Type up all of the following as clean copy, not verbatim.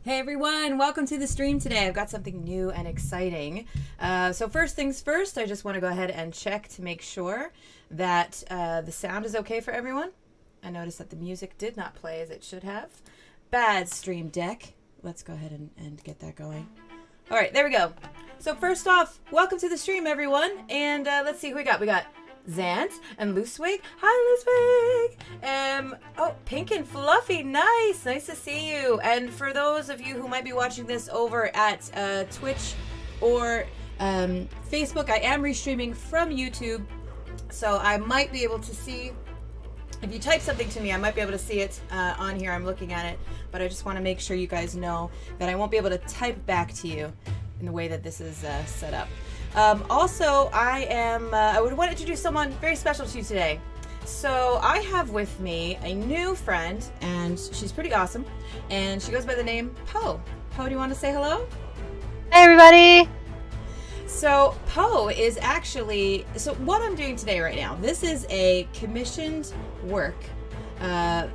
Hey everyone, welcome to the stream today. I've got something new and exciting. So first things first, I just want to go ahead and check to make sure that the sound is okay for everyone. I noticed that the music did not play as it should have. Bad stream deck. Let's go ahead and get that going. All right, there we go. So first off, welcome to the stream everyone. And let's see who we got. We got Zant and Loosewig. Hi, Loosewig. Oh, Pink and Fluffy. Nice to see you. And for those of you who might be watching this over at Twitch or Facebook, I am restreaming from YouTube, so I might be able to see. If you type something to me, I might be able to see it on here. I'm looking at it, but I just want to make sure you guys know that I won't be able to type back to you in the way that this is set up. Also, I would want to introduce someone very special to you today. So I have with me a new friend, and she's pretty awesome, and she goes by the name Poe. Poe, do you want to say hello? Hey everybody! So Poe is actually, so what I'm doing today right now, this is a commissioned work, a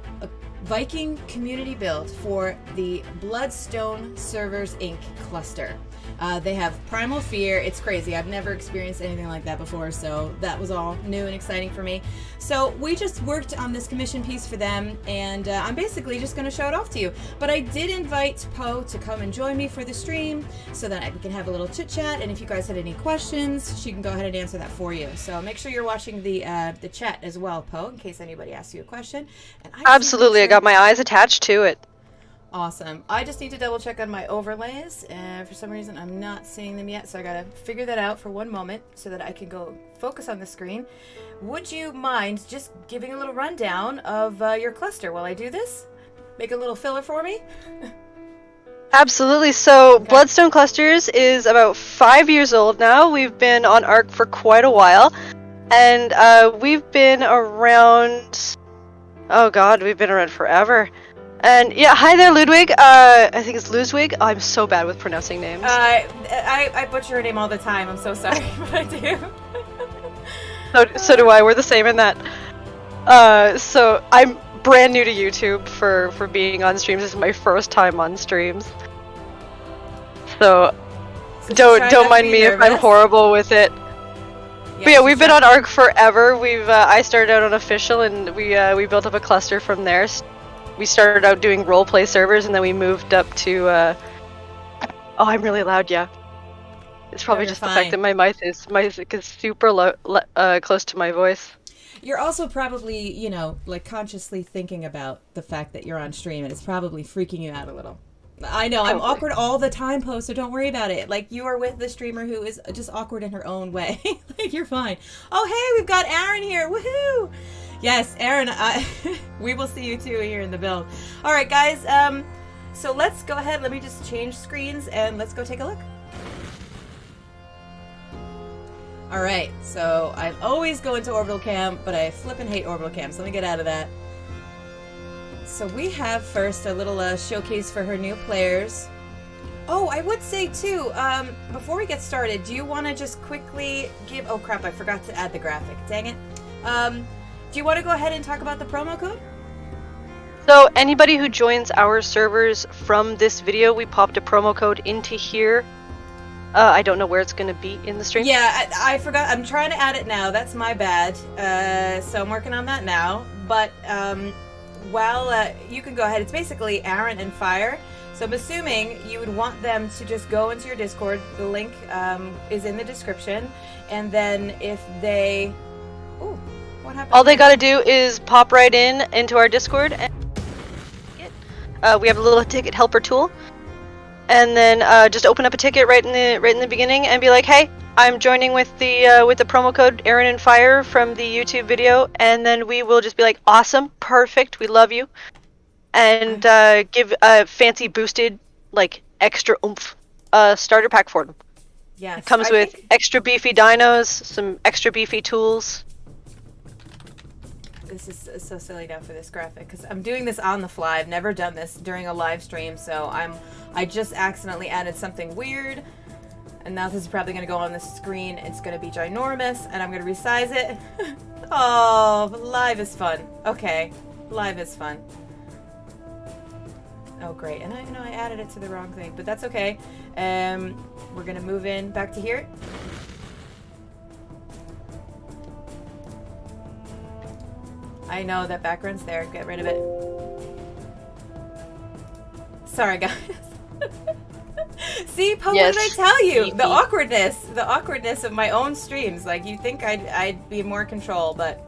Viking community build for the Bloodstone Servers Inc. cluster. They have Primal Fear. It's crazy. I've never experienced anything like that before, so that was all new and exciting for me. So we just worked on this commission piece for them, and I'm basically just going to show it off to you. But I did invite Poe to come and join me for the stream so that we can have a little chit-chat, and if you guys had any questions, she can go ahead and answer that for you. So make sure you're watching the chat as well, Poe, in case anybody asks you a question. And Absolutely. I got my eyes attached to it. Awesome. I just need to double check on my overlays, and for some reason I'm not seeing them yet, so I gotta figure that out for one moment so that I can go focus on the screen. Would you mind just giving a little rundown of your cluster while I do this? Make a little filler for me? Absolutely. So Bloodstone Clusters is about 5 years old now. We've been on ARC for quite a while, and we've been around, oh god, we've been around forever. And yeah, hi there, Ludwig. I think it's Loosewig. Oh, I'm so bad with pronouncing names. I butcher her name all the time. I'm so sorry, but I do. So do I. We're the same in that. So I'm brand new to YouTube for being on streams. This is my first time on streams. So don't mind me if I'm horrible with it. Yeah, but yeah, we've been on ARC forever. I started out on Official, and we built up a cluster from there. We started out doing roleplay servers, and then we moved up to, oh, I'm really loud, yeah. It's probably just the fact that my mic is super low, close to my voice. You're also probably, you know, like consciously thinking about the fact that you're on stream, and it's probably freaking you out a little. I know, I'm awkward all the time, Poe, so don't worry about it. Like, you are with the streamer who is just awkward in her own way. Like, you're fine. Oh, hey, we've got Aaron here, woohoo! Yes, Aaron, we will see you too here in the build. All right, guys, so let's go ahead. Let me just change screens and let's go take a look. All right, so I always go into orbital cam, but I flippin' hate orbital cam, so let me get out of that. So we have first a little showcase for her new players. Oh, I would say too, before we get started, do you want to just quickly give, oh crap, I forgot to add the graphic, dang it. Do you want to go ahead and talk about the promo code? So anybody who joins our servers from this video, we popped a promo code into here. I don't know where it's going to be in the stream. Yeah, I forgot. I'm trying to add it now. That's my bad. So I'm working on that now. But while you can go ahead, it's basically Aaron and Fire. So I'm assuming you would want them to just go into your Discord. The link is in the description. And then if they... Ooh. All they gotta do is pop right into our Discord, and we have a little ticket helper tool, and then just open up a ticket right in the beginning and be like, "Hey, I'm joining with the promo code Aaron and Fire from the YouTube video," and then we will just be like, "Awesome, perfect, we love you," and give a fancy boosted like extra oomph starter pack for them. Yes, it comes with extra beefy dinos, some extra beefy tools. This is so silly now for this graphic because I'm doing this on the fly. I've never done this during a live stream, so I just accidentally added something weird, and now this is probably going to go on the screen. It's going to be ginormous, and I'm going to resize it. Oh, live is fun. Okay, live is fun. Oh, great. And I added it to the wrong thing, but that's okay. We're going to move in back to here. I know that background's there. Get rid of it. Sorry, guys. See, Poe, yes. what did I tell you? The awkwardness of my own streams. Like, you think I'd be more control, but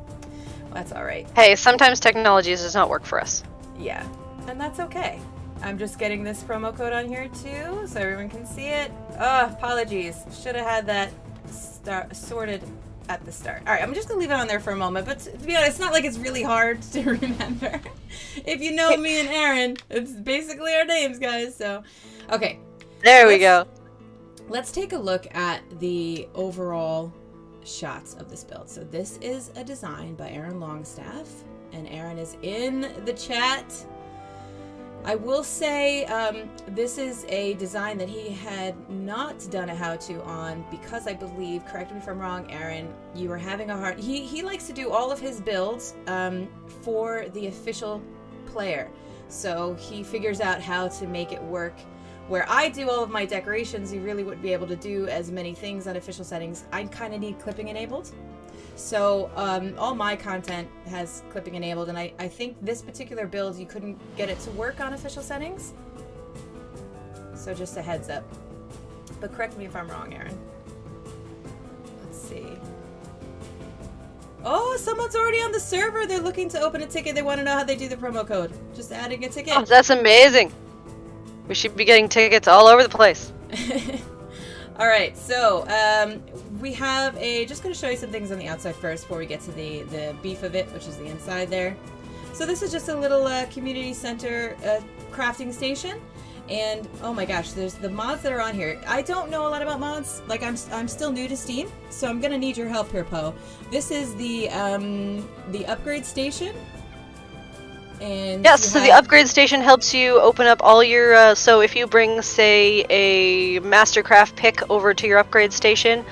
that's all right. Hey, sometimes technology does not work for us. Yeah, and that's okay. I'm just getting this promo code on here too, so everyone can see it. Apologies. Should have had that sorted at the start. All right, I'm just gonna leave it on there for a moment, but to be honest, it's not like it's really hard to remember. If you know me and Aaron, it's basically our names, guys, so. Okay. There we go. Let's take a look at the overall shots of this build. So this is a design by Aaron Longstaff, and Aaron is in the chat. I will say this is a design that he had not done a how-to on because I believe, correct me if I'm wrong, Aaron, you were having a hard... He likes to do all of his builds for the official player. So he figures out how to make it work. Where I do all of my decorations, you really wouldn't be able to do as many things on official settings. I kind of need clipping enabled. So all my content has clipping enabled, and I think this particular build, you couldn't get it to work on official settings. So just a heads up. But correct me if I'm wrong, Aaron. Let's see. Oh, someone's already on the server. They're looking to open a ticket. They want to know how they do the promo code. Just adding a ticket. Oh, that's amazing. We should be getting tickets all over the place. All right, so we have just going to show you some things on the outside first before we get to the beef of it, which is the inside there. So this is just a little community center crafting station. And oh my gosh, there's the mods that are on here. I don't know a lot about mods. Like I'm still new to Steam, so I'm gonna need your help here, Poe. This is the upgrade station. And yes, so the upgrade station helps you open up all your, so if you bring, say, a Mastercraft pick over to your upgrade station,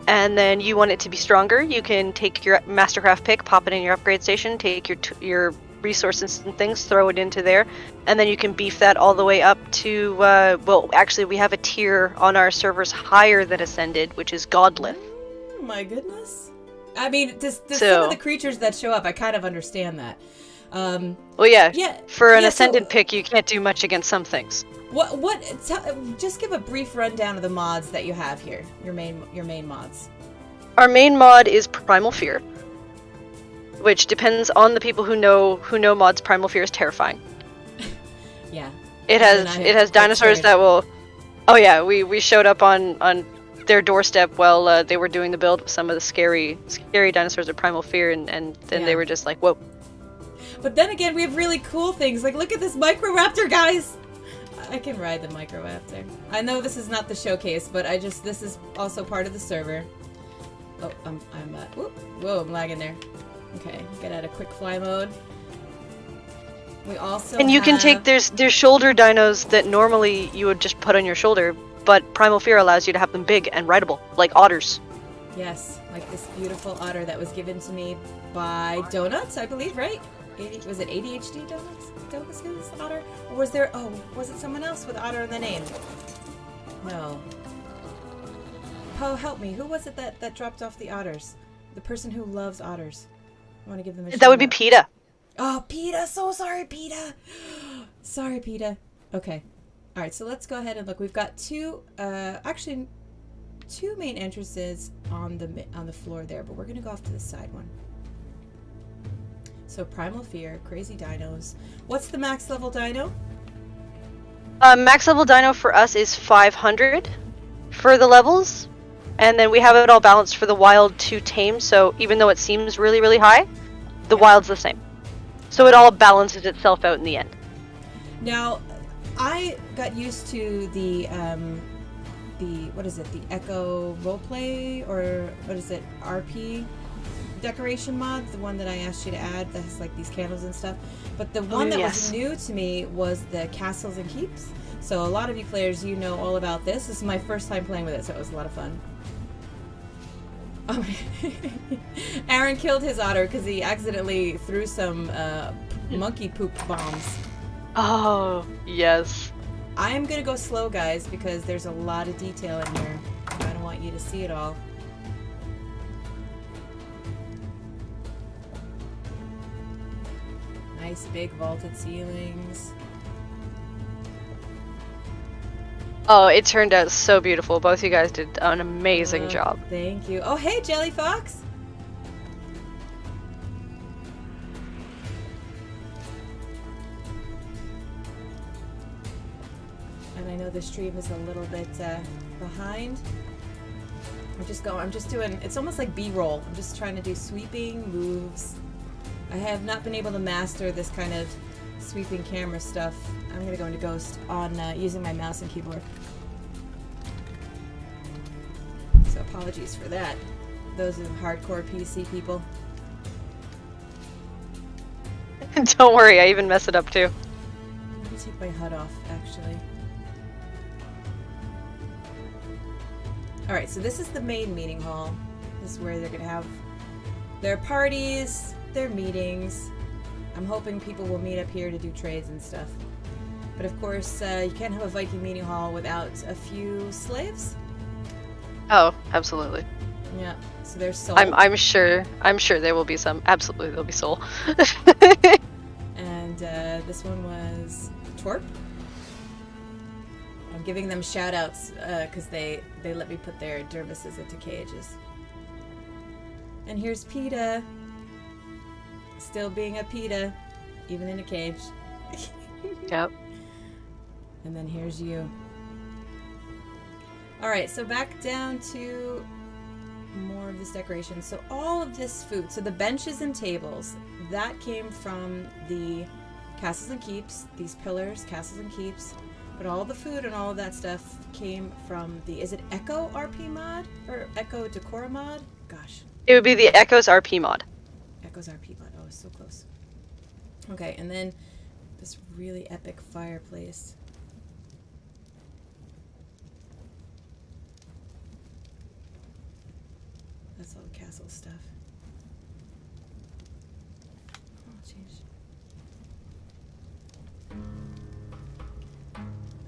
and then you want it to be stronger, you can take your Mastercraft pick, pop it in your upgrade station, take your resources and things, throw it into there, and then you can beef that all the way up to, well, actually, we have a tier on our servers higher than Ascended, which is Godlith. Oh my goodness. I mean, some of the creatures that show up, I kind of understand that. Well, yeah. For an Ascended pick, you can't do much against some things. Just give a brief rundown of the mods that you have here. Your main mods. Our main mod is Primal Fear, which depends on the people who know mods. Primal Fear is terrifying. Yeah. It has dinosaurs that will. Oh yeah, we showed up on their doorstep while they were doing the build with some of the scary dinosaurs of Primal Fear, and then they were just like, whoa. But then again, we have really cool things. Like, look at this Microraptor, guys! I can ride the Microraptor. I know this is not the showcase, but this is also part of the server. Oh, whoa, I'm lagging there. Okay, get out of quick fly mode. We also you can take, there's shoulder dinos that normally you would just put on your shoulder, but Primal Fear allows you to have them big and rideable, like otters. Yes, like this beautiful otter that was given to me by Donuts, I believe, right? Was it ADHD Donuts? Donuts gave this otter? Or was it someone else with otter in the name? No. Poe, help me. Who was it that dropped off the otters? The person who loves otters. I want to give them a shout. That would be PETA. Oh, PETA! So sorry, PETA! Sorry, PETA. Okay. Alright, so let's go ahead and look. We've got two main entrances on the floor there, but we're going to go off to the side one. So Primal Fear, Crazy Dinos. What's the max level dino? Max level dino for us is 500 for the levels, and then we have it all balanced for the wild to tame, so even though it seems really, really high, the wild's the same. So it all balances itself out in the end. Now, I got used to the what is it, the Echo Roleplay, or what is it, RP decoration mod, the one that I asked you to add that has like these candles and stuff. But the one that was new to me was the castles and keeps. So a lot of you players, you know all about this. This is my first time playing with it, so it was a lot of fun. Oh, Aaron killed his otter because he accidentally threw some monkey poop bombs. Oh, yes. I'm gonna go slow, guys, because there's a lot of detail in here. I don't want you to see it all. Nice big vaulted ceilings. Oh, it turned out so beautiful. Both you guys did an amazing job. Thank you. Oh, hey, Jelly Fox! And I know the stream is a little bit behind. I'm just doing, it's almost like B-roll. I'm just trying to do sweeping moves. I have not been able to master this kind of sweeping camera stuff. I'm gonna go into Ghost on using my mouse and keyboard. So apologies for that. Those are hardcore PC people. Don't worry, I even mess it up too. Let me take my HUD off, actually. Alright, so this is the main meeting hall. This is where they're gonna have their parties, their meetings. I'm hoping people will meet up here to do trades and stuff. But of course, you can't have a Viking meeting hall without a few slaves. Oh, absolutely. Yeah, so there's soul. I'm sure there will be some. Absolutely, there'll be soul. And this one was Torp. I'm giving them shout outs because they let me put their dervises into cages. And here's PETA. Still being a PETA, even in a cage. Yep. And then here's you. Alright, so back down to more of this decoration. So all of this food, so the benches and tables, that came from the Castles and Keeps, these pillars, Castles and Keeps. But all the food and all of that stuff came from the, is it Echo RP mod? Or Echo Decora mod? Gosh. It would be the Echoes RP mod. Echoes RP mod. Oh, it's so close. Okay, and then this really epic fireplace. That's all the castle stuff. Oh, jeez.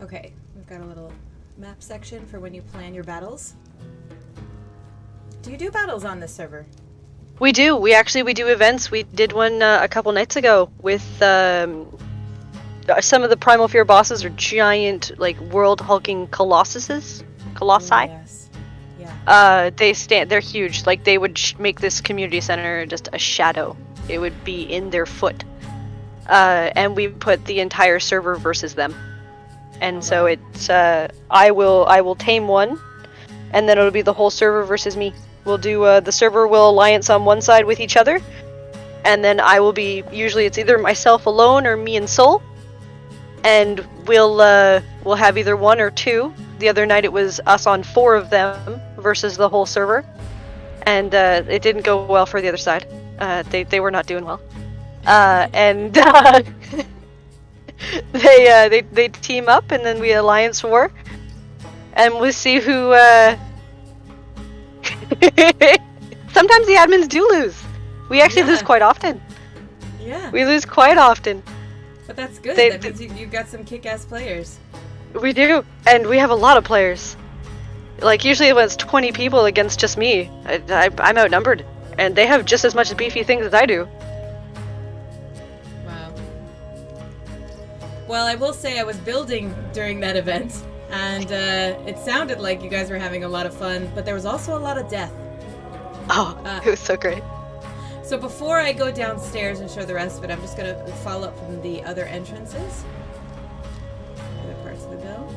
Okay, we've got a little map section for when you plan your battles. Do you do battles on this server? We do. We do events. We did one a couple nights ago with some of the Primal Fear bosses are giant, like world hulking colossuses. Colossi. Oh, yes. Yeah. They're huge. Like they would make this community center just a shadow. It would be in their foot. And we put the entire server versus them. And so it's I will tame one, and then it'll be the whole server versus me. We'll do the server will alliance on one side with each other, and then I will be, usually it's either myself alone or me and Soul, and we'll have either one or two. The other night it was us on 4 of them versus the whole server, and it didn't go well for the other side. They were not doing well, and they team up, and then we alliance war, and we'll see who. Sometimes the admins do lose. We actually lose quite often. Yeah. We lose quite often. But that's good. That means you've got some kick-ass players. We do, and we have a lot of players. Like usually when it's 20 people against just me, I'm outnumbered, and they have just as much beefy things as I do. Wow. Well, I will say I was building during that event, and it sounded like you guys were having a lot of fun, but there was also a lot of death. Oh, it was so great. So before I go downstairs and show the rest of it, I'm just going to follow up from the other entrances. Other parts of the bill.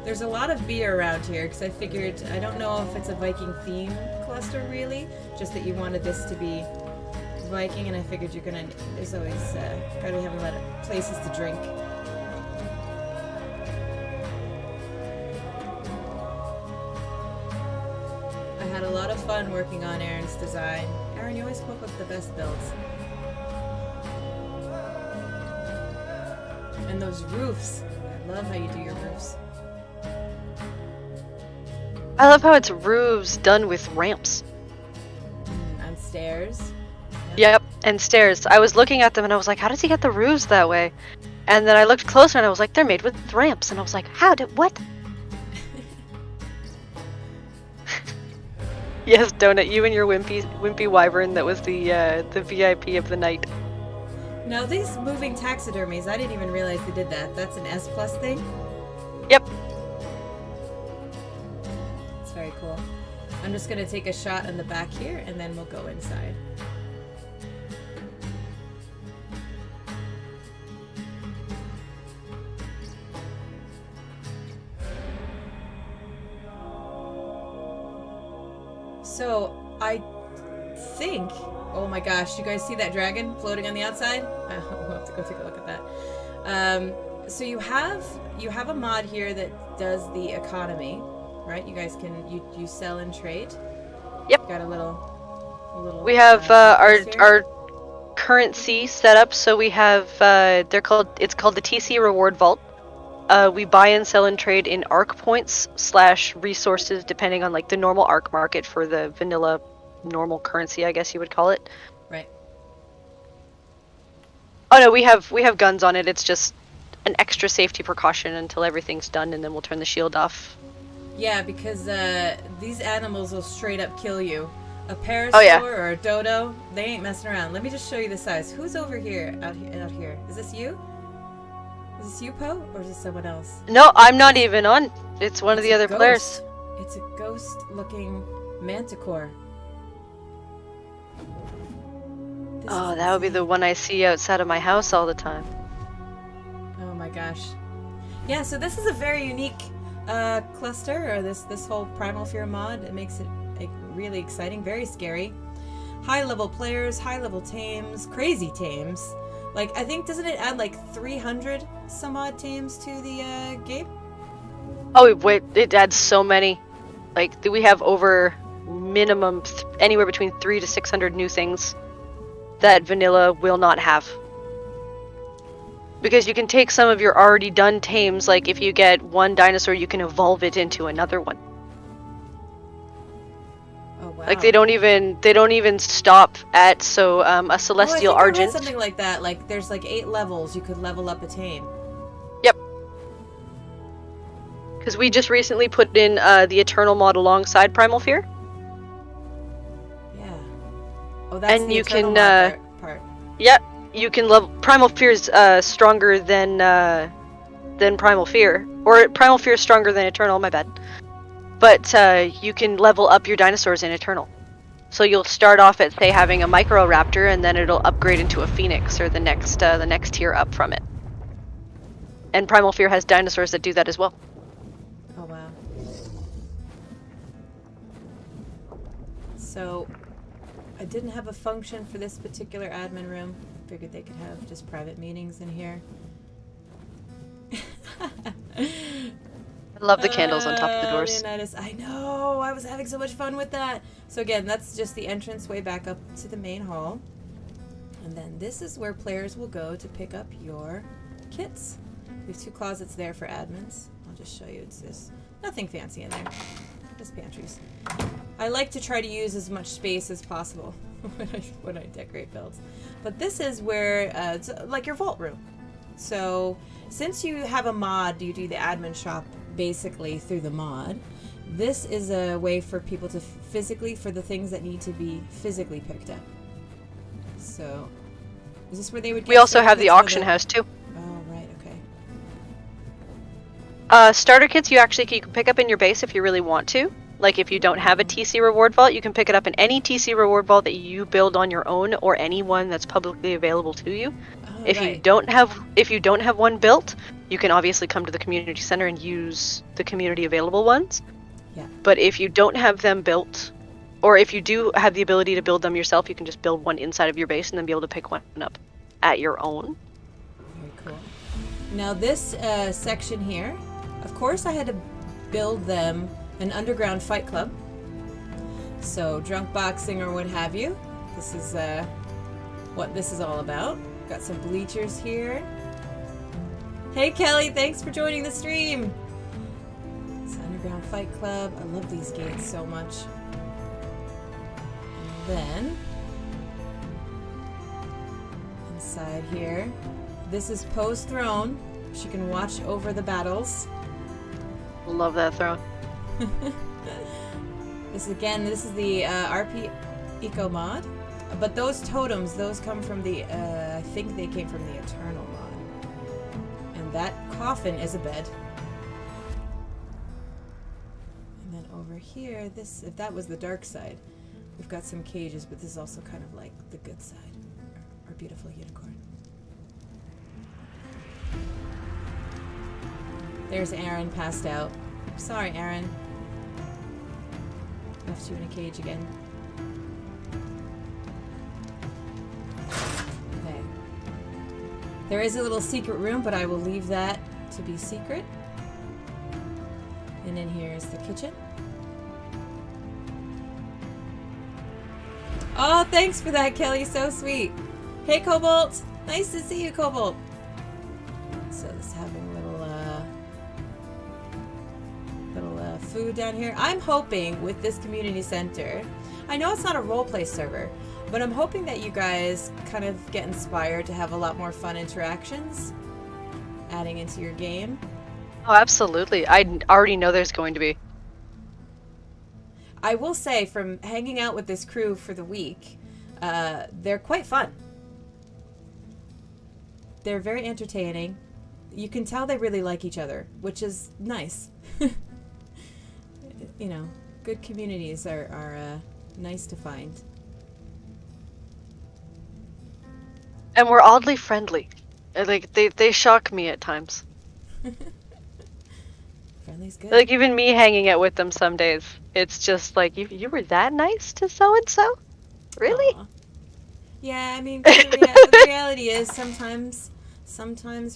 There's a lot of beer around here, because I figured, I don't know if it's a Viking theme cluster really, just that you wanted this to be Viking, and I figured you're going to, there's always, got to have a lot of places to drink. I had a lot of fun working on Aaron's design. Aaron, you always come up with the best builds. And those roofs. I love how you do your roofs. I love how it's roofs done with ramps. And stairs. Yep, and stairs. I was looking at them and I was like, how does he get the roofs that way? And then I looked closer and I was like, they're made with ramps. And I was like, what? Yes, Donut, you and your wimpy wyvern that was the VIP of the night. Now these moving taxidermies, I didn't even realize they did that. That's an S+ thing? Yep. It's very cool. I'm just going to take a shot in the back here, and then we'll go inside. So, I think... Oh my gosh, you guys see that dragon floating on the outside? We'll have to go take a look at that. So you have a mod here that does the economy, right? You guys can you sell and trade. Yep. You got a little. We have our currency set up, so we have it's called the TC Reward Vault. We buy and sell and trade in ARC points / resources, depending on like the normal ARC market for the vanilla normal currency, I guess you would call it. Right. Oh no, we have guns on it. It's just an extra safety precaution until everything's done, and then we'll turn the shield off. Yeah, because these animals will straight up kill you. A parasaur or a dodo, they ain't messing around. Let me just show you the size. Who's over here? Out here. Is this you? Is this you, Poe? Or is this someone else? No, I'm not even on. It's one of the other players. It's a ghost-looking manticore. Oh, that would be the one I see outside of my house all the time. Oh my gosh. Yeah, so this is a very unique cluster, or this whole Primal Fear mod. It makes it like, really exciting, very scary. High-level players, high-level tames, crazy tames. Like, I think, doesn't it add like 300 some odd tames to the game? Oh, wait, it adds so many. Like, we have over minimum anywhere between 300 to 600 new things that vanilla will not have. Because you can take some of your already done tames, like if you get one dinosaur, you can evolve it into another one. Oh wow. Like they don't even stop at a celestial argent. I read something like that. Like there's like 8 levels you could level up a tame. Yep. Because we just recently put in the Eternal mod alongside Primal Fear. Oh, that's and the you Eternal can mod part. Yep, you can level. Primal Fear is stronger than Primal Fear, or Primal Fear is stronger than Eternal. My bad. But you can level up your dinosaurs in Eternal. So you'll start off at say having a Microraptor, and then it'll upgrade into a Phoenix or the next tier up from it. And Primal Fear has dinosaurs that do that as well. Oh wow. So. I didn't have a function for this particular admin room. Figured they could have just private meetings in here. I love the candles on top of the doors. Leonidas, I know! I was having so much fun with that! So again, that's just the entrance way back up to the main hall. And then this is where players will go to pick up your kits. We have 2 closets there for admins. I'll just show you. It's just nothing fancy in there. Just pantries. I like to try to use as much space as possible when I decorate builds. But this is where, it's like your vault room. So, since you have a mod, you do the admin shop basically through the mod. This is a way for people to for the things that need to be physically picked up. So, is this where they would get... We also have the auction house too. Oh, right, okay. Starter kits you can pick up in your base if you really want to. Like if you don't have a TC reward vault, you can pick it up in any TC reward vault that you build on your own or any one that's publicly available to you. Oh, if you don't have one built, you can obviously come to the community center and use the community available ones. Yeah. But if you don't have them built, or if you do have the ability to build them yourself, you can just build one inside of your base and then be able to pick one up at your own. Very cool. Now this section here, of course I had to build them an underground fight club. So drunk boxing or what have you. This is what this is all about. Got some bleachers here. Hey Kelly, thanks for joining the stream. It's underground fight club. I love these gates so much. And then inside here, This is Poe's throne. She can watch over the battles. Love that throne. This is the RP Eco mod. But those totems, those come from the, I think they came from the Eternal mod. And that coffin is a bed. And then over here, if that was the dark side, we've got some cages, but this is also kind of like the good side. Our beautiful unicorn. There's Aaron passed out. Sorry, Aaron. Left you in a cage again. Okay. There is a little secret room, but I will leave that to be secret. And in here is the kitchen. Oh, thanks for that, Kelly. So sweet. Hey, Cobalt. Nice to see you, Cobalt. So let's having a little food down here. I'm hoping with this community center, I know it's not a roleplay server, but I'm hoping that you guys kind of get inspired to have a lot more fun interactions adding into your game. Oh, absolutely. I already know there's going to be. I will say, from hanging out with this crew for the week, they're quite fun. They're very entertaining. You can tell they really like each other, which is nice. You know, good communities are nice to find. And we're oddly friendly. Like, they shock me at times. Friendly's good. Like, even me hanging out with them some days, it's just like, you were that nice to so-and-so? Really? Aww. Yeah, I mean, the reality is sometimes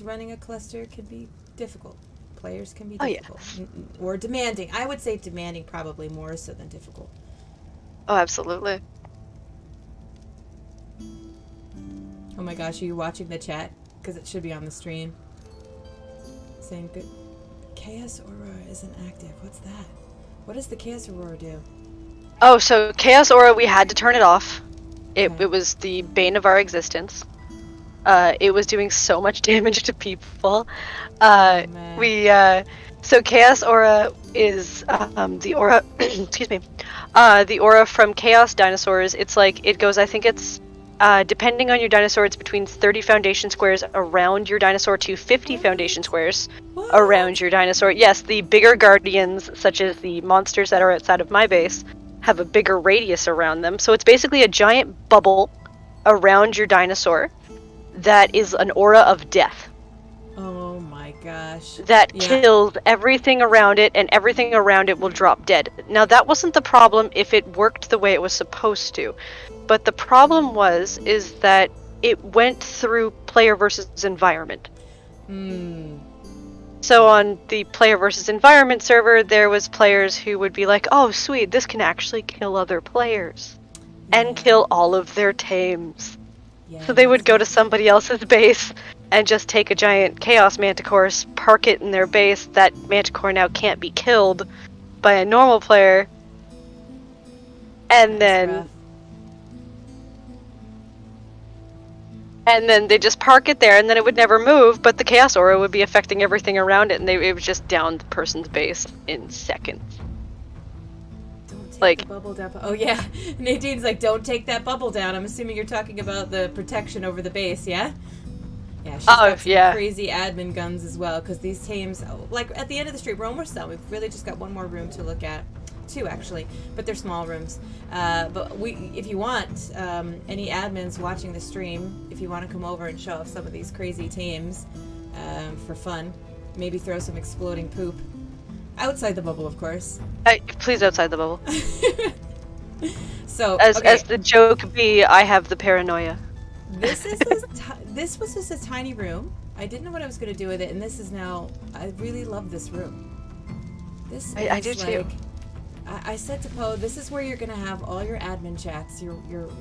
running a cluster can be difficult. Players can be difficult. Oh, yes. Or demanding. I would say demanding probably more so than difficult. Oh, absolutely. Oh my gosh, are you watching the chat? Because it should be on the stream. Saying good. Chaos Aurora isn't active. What's that? What does the Chaos Aurora do? Oh, so Chaos Aura, we had to turn it off. Okay. It was the bane of our existence. It was doing so much damage to people. Man. So Chaos Aura is the aura. Excuse me. The aura from Chaos dinosaurs. It's like it goes. I think it's depending on your dinosaur, it's between 30 foundation squares around your dinosaur to 50 foundation squares around your dinosaur. Yes, the bigger guardians, such as the monsters that are outside of my base, have a bigger radius around them. So it's basically a giant bubble around your dinosaur that is an aura of death. Oh my gosh. That kills everything around it, and everything around it will drop dead. Now, that wasn't the problem if it worked the way it was supposed to. But the problem is that it went through player versus environment. So on the player versus environment server, there was players who would be like, oh, sweet, this can actually kill other players. And kill all of their tames. Yeah, So they would go to somebody else's base and just take a giant Chaos Manticore, park it in their base. That Manticore now can't be killed by a normal player. And then they just park it there, and then it would never move, but the Chaos Aura would be affecting everything around it, and it would just down the person's base in seconds. Take the bubble down. Oh yeah, Nadine's like, don't take that bubble down. I'm assuming you're talking about the protection over the base, yeah? Yeah, she's got some crazy admin guns as well, because these tames, like at the end of the street, we're almost done. We've really just got one more room to look at. Two actually, but they're small rooms. But if you want, any admins watching the stream, if you want to come over and show off some of these crazy tames for fun, maybe throw some exploding poop. Outside the bubble, of course. Please, outside the bubble. So, as the joke be, I have the paranoia. This was just a tiny room. I didn't know what I was going to do with it, and this is now. I really love this room. I do too. I said to Poe, this is where you're going to have all your admin chats, your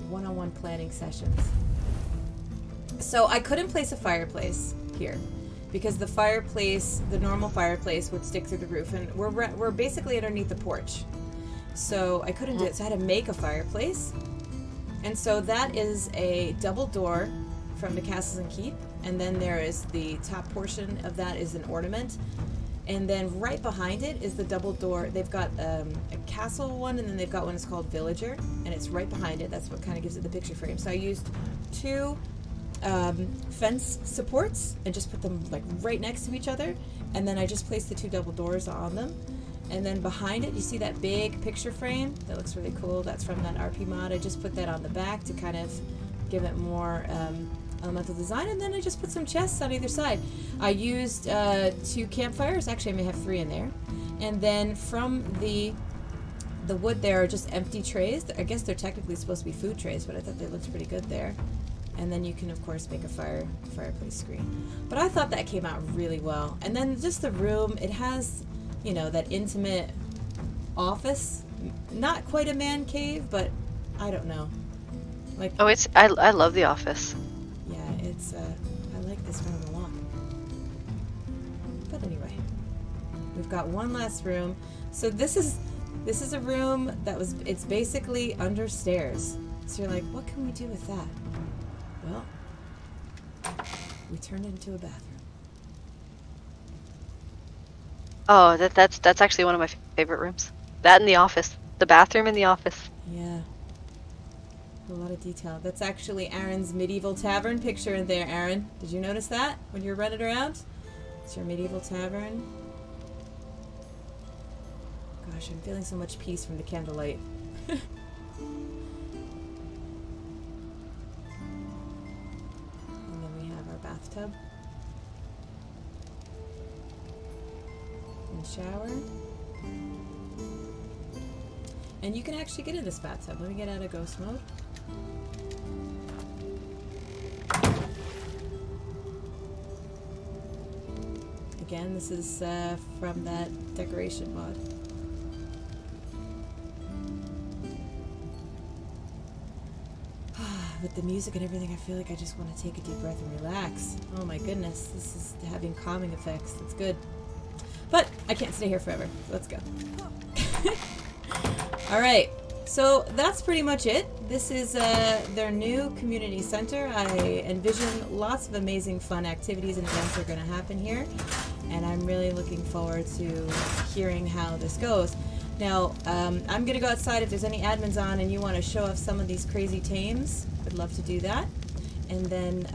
one-on-one planning sessions. So I couldn't place a fireplace here. Because the normal fireplace would stick through the roof, and we're basically underneath the porch. So I couldn't do it, so I had to make a fireplace. And so that is a double door from the Castles and Keep. and then there is the top portion of that is an ornament. And then right behind it is the double door. They've got a castle one, and then they've got one that's called Villager, and it's right behind it. That's what kind of gives it the picture frame. So I used 2 fence supports and just put them like right next to each other, and then I just placed the 2 double doors on them. And then behind it, you see that big picture frame? That looks really cool. That's from that RP mod. I just put that on the back to kind of give it more elemental design, and then I just put some chests on either side. I used 2 campfires. Actually, I may have 3 in there. And then from the wood there are just empty trays. I guess they're technically supposed to be food trays, but I thought they looked pretty good there. And then you can, of course, make a fireplace screen. But I thought that came out really well. And then just the room, it has, you know, that intimate office. Not quite a man cave, but I don't know. Like, Oh, I love the office. yeah, it's I like this room a lot. But anyway, we've got one last room. So this is a room it's basically under stairs. So you're like, what can we do with that? Well, we turned it into a bathroom. Oh, that's actually one of my favorite rooms. That in the office. The bathroom in the office. Yeah. A lot of detail. That's actually Aaron's medieval tavern picture in there, Aaron. Did you notice that when you were running around? It's your medieval tavern. Gosh, I'm feeling so much peace from the candlelight. And then we have our bathtub. And shower. And you can actually get in this bathtub. Let me get out of ghost mode. Again, this is from that decoration mod. With the music and everything, I feel like I just want to take a deep breath and relax. Oh my goodness, this is having calming effects. That's good. But I can't stay here forever. So let's go. Alright, so that's pretty much it. This is their new community center. I envision lots of amazing fun activities and events are going to happen here. And I'm really looking forward to hearing how this goes. Now, I'm going to go outside if there's any admins on and you want to show off some of these crazy tames. I'd love to do that. And then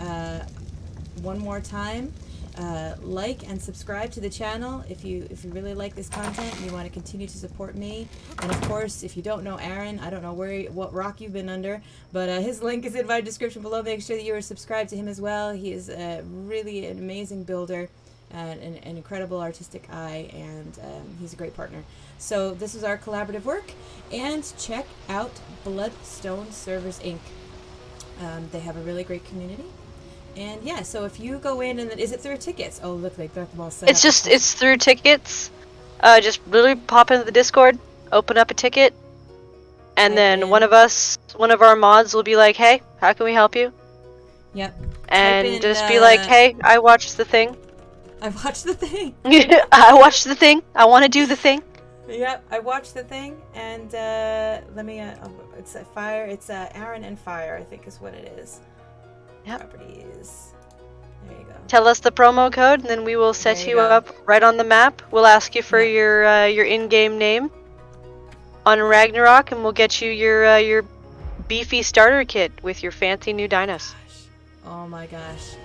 one more time, like and subscribe to the channel if you really like this content and you want to continue to support me. And of course, if you don't know Aaron, I don't know what rock you've been under, but his link is in my description below. Make sure that you are subscribed to him as well. He is really an amazing builder. An incredible artistic eye, and he's a great partner. So this is our collaborative work, and check out Bloodstone Servers Inc. They have a really great community, and yeah. So if you go in, and is it through tickets? Oh, look, they've got them all set up. It's through tickets. Just literally pop into the Discord, open up a ticket, and then one of our mods will be like, "Hey, how can we help you?" Yep. And just be like, "Hey, I watched the thing." I watched the thing. I watched the thing. I want to do the thing. Yep, I watched the thing, and let me. It's a fire. It's Aaron and Fire, I think, is what it is. Yep. Properties. There you go. Tell us the promo code, and then we will set you up right on the map. We'll ask you for your in-game name on Ragnarok, and we'll get you your beefy starter kit with your fancy new dinos. Oh my gosh.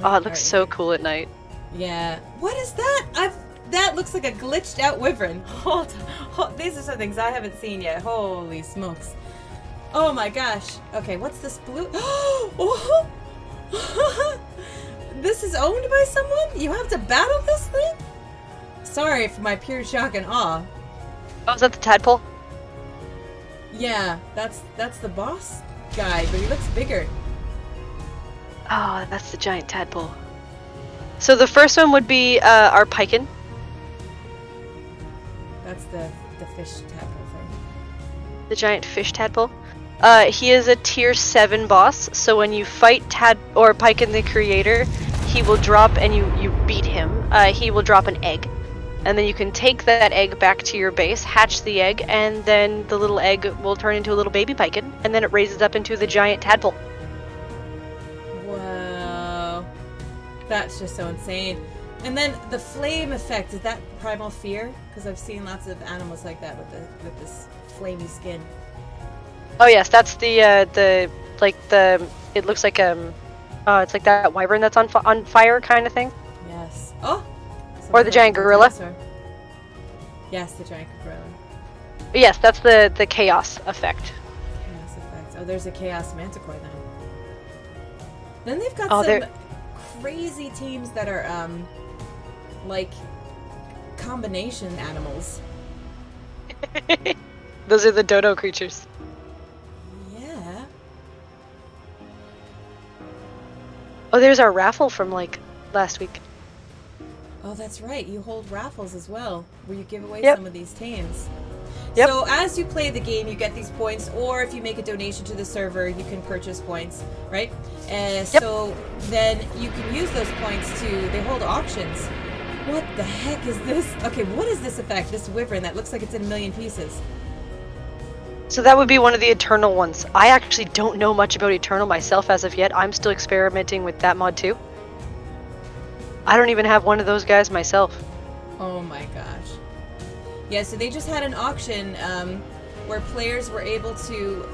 Oh, it looks so cool at night. Yeah. What is that? That looks like a glitched out wyvern. Hold, these are some things I haven't seen yet. Holy smokes. Oh my gosh. Okay, what's this blue? Oh! This is owned by someone? You have to battle this thing? Sorry for my pure shock and awe. Oh, is that the tadpole? Yeah, that's the boss guy, but he looks bigger. Oh, that's the giant tadpole. So the first one would be our Piken. That's the fish tadpole thing. The giant fish tadpole. He is a tier 7 boss, so when you fight Piken the creator, he will drop, and you beat him, he will drop an egg. And then you can take that egg back to your base, hatch the egg, and then the little egg will turn into a little baby Piken, and then it raises up into the giant tadpole. That's just so insane. And then the flame effect, is that primal fear? Because I've seen lots of animals like that with this flamey skin. Oh yes, that's the it looks like it's like that wyvern that's on fire kind of thing. Yes. Oh. Or the giant gorilla. Yes, the giant gorilla. Yes, that's the chaos effect. Chaos effect. Oh, there's a chaos manticore then. Then they've got some crazy teams that are like combination animals. Those are the dodo creatures. Yeah. Oh, there's our raffle from like last week. Oh, that's right. You hold raffles as well, where you give away Yep. some of these tames. Yep. So as you play the game, you get these points, or if you make a donation to the server, you can purchase points, right? Yep. So then you can use those points they hold auctions. What the heck is this? Okay, what is this effect? This wyvern that looks like it's in a million pieces. So that would be one of the Eternal ones. I actually don't know much about Eternal myself as of yet. I'm still experimenting with that mod too. I don't even have one of those guys myself. Oh my gosh. Yeah, so they just had an auction where players were able to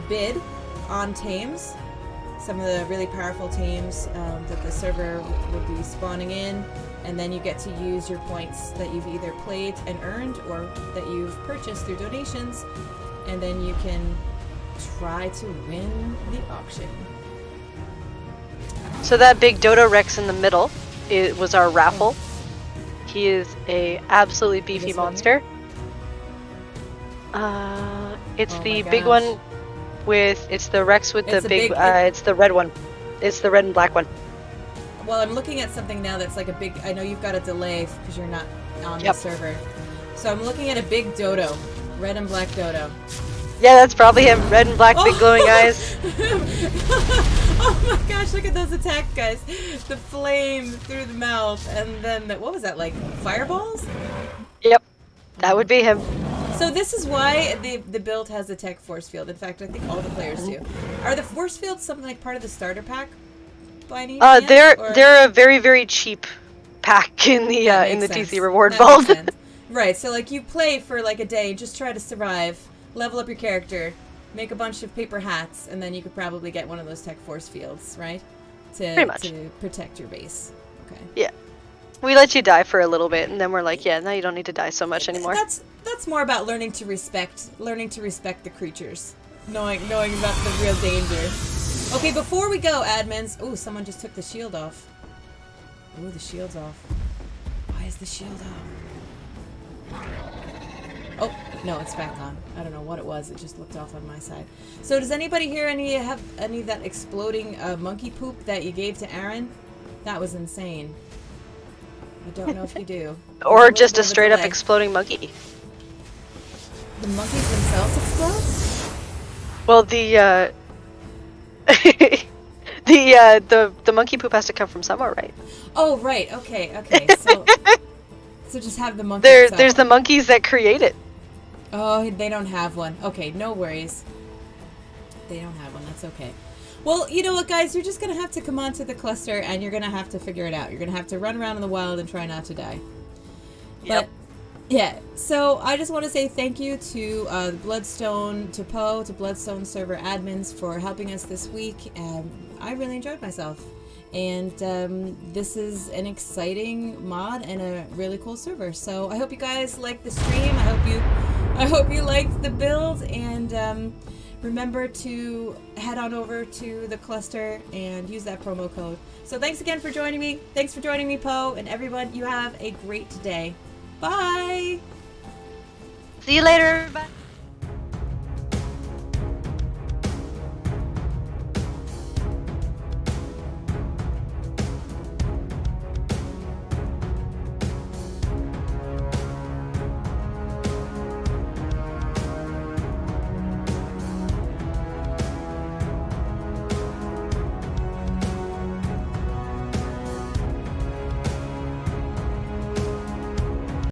bid on tames. Some of the really powerful tames that the server would be spawning in. And then you get to use your points that you've either played and earned or that you've purchased through donations. And then you can try to win the auction. So that big Dodo Rex in the middle, it was our raffle. He is a absolutely beefy This one monster. It's Oh the my big gosh. one with, it's the Rex with It's the a big, big- it's the red one. It's the red and black one. Well, I'm looking at something now that's like a big... I know you've got a delay because you're not on the Yep. server. So I'm looking at a big dodo. Red and black dodo. Yeah, that's probably him. Red and black, big glowing eyes. Oh my gosh, look at those attacks, guys. The flame through the mouth, and then what was that, like fireballs? Yep, that would be him. So this is why the build has a tech force field. In fact, I think all the players do. Are the force fields something like part of the starter pack? By any chance, or- They're a very, very cheap pack in the That makes sense. TC reward That vault. makes sense. Right, so like you play for like a day, just try to survive, level up your character, make a bunch of paper hats, and then you could probably get one of those tech force fields, right? Pretty much. To protect your base. Okay. Yeah. We let you die for a little bit, and then we're like, yeah, now you don't need to die so much anymore. That's more about learning to respect the creatures, knowing about the real danger. Okay, before we go, admins. Oh, someone just took the shield off. Oh, the shield's off. Why is the shield off? Oh, no, it's back on. I don't know what it was. It just looked off on my side. So does anybody here have any of that exploding monkey poop that you gave to Aaron? That was insane. I don't know if you do. Or just a There's straight up delay. exploding monkey. The monkeys themselves explode? Well, the monkey poop has to come from somewhere, right? Oh, right. Okay. So just have the monkeys. There's the monkeys that create it. Oh, they don't have one. Okay, no worries. They don't have one. That's okay. Well, you know what, guys? You're just going to have to come onto the cluster, and you're going to have to figure it out. You're going to have to run around in the wild and try not to die. Yep. But, yeah. So, I just want to say thank you to Bloodstone, to Poe, to Bloodstone Server admins for helping us this week. I really enjoyed myself. And this is an exciting mod and a really cool server. So, I hope you guys liked the stream. I hope you liked the build, and remember to head on over to the cluster and use that promo code. So thanks again for joining me. Thanks for joining me, Poe, and everyone. You have a great day. Bye! See you later. Bye.